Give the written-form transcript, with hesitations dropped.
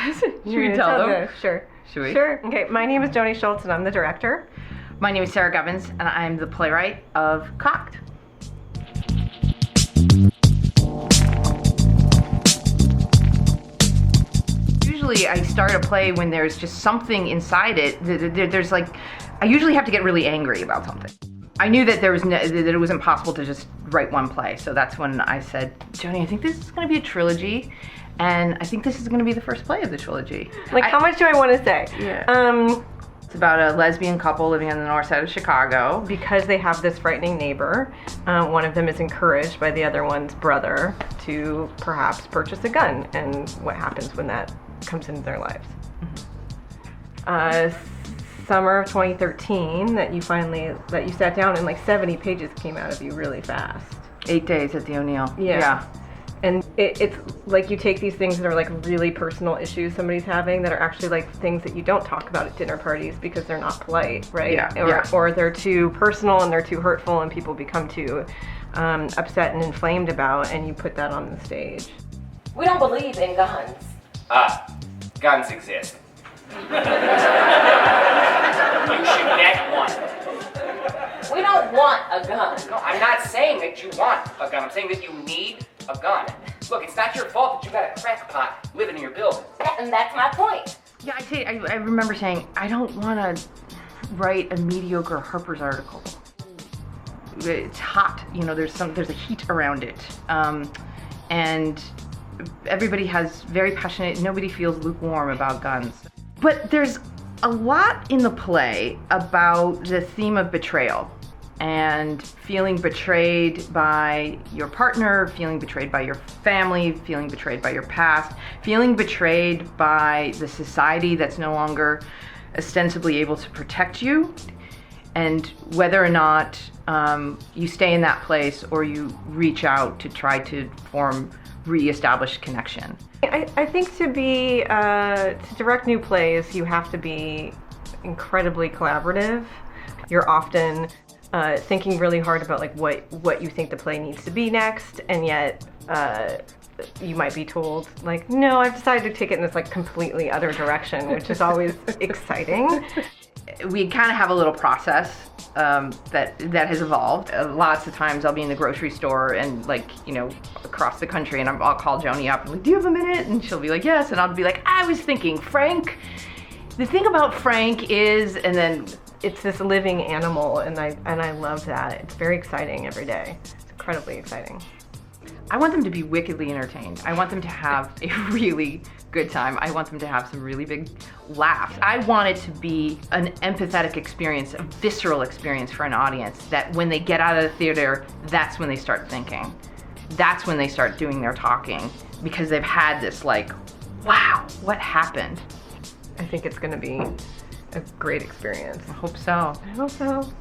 Should we tell them? Sure. Should we? Sure. Okay, my name is Joanie Schultz, and I'm the director. My name is Gubbins, and I'm the playwright of COCKED. Usually I start a play when there's just something inside it. There's like, I usually have to get really angry about something. I knew that that it was impossible to just write one play, so that's when I said, Joanie, I think this is going to be a trilogy, and I think this is going to be the first play of the trilogy. Like, how much do I want to say? Yeah. It's about a lesbian couple living on the north side of Chicago. Because they have this frightening neighbor, one of them is encouraged by the other one's brother to perhaps purchase a gun, and what happens when that comes into their lives. Summer of 2013, that you sat down and like 70 pages came out of you really fast. 8 days at the O'Neill. Yeah. And it's like you take these things that are like really personal issues somebody's having that are actually like things that you don't talk about at dinner parties because they're not polite, right? Yeah. Or they're too personal and they're too hurtful and people become too upset and inflamed about, and you put that on the stage. We don't believe in guns. Guns exist. You should get one. We don't want a gun. No, I'm not saying that you want a gun. I'm saying that you need a gun. Look, it's not your fault that you got a crackpot living in your building. And that's my point. Yeah, I remember saying, I don't want to write a mediocre Harper's article. It's hot, there's a heat around it. And everybody has very passionate, nobody feels lukewarm about guns. But there's a lot in the play about the theme of betrayal and feeling betrayed by your partner, feeling betrayed by your family, feeling betrayed by your past, feeling betrayed by the society that's no longer ostensibly able to protect you, and whether or not you stay in that place or you reach out to try to form re-established connection. I think to direct new plays, you have to be incredibly collaborative. You're often thinking really hard about like what you think the play needs to be next, and yet you might be told like, no, I've decided to take it in this like completely other direction, which is always exciting. We kind of have a little process that has evolved. Lots of times I'll be in the grocery store and across the country, and I'll call Joanie up and like, do you have a minute? And she'll be like, yes. And I'll be like, I was thinking, Frank, the thing about Frank is, and then it's this living animal, and I love that. It's very exciting every day. It's incredibly exciting. I want them to be wickedly entertained. I want them to have a really good time. I want them to have some really big laughs. I want it to be an empathetic experience, a visceral experience for an audience, that when they get out of the theater, that's when they start thinking. That's when they start doing their talking, because they've had this like, wow, what happened? I think it's going to be a great experience. I hope so. I hope so.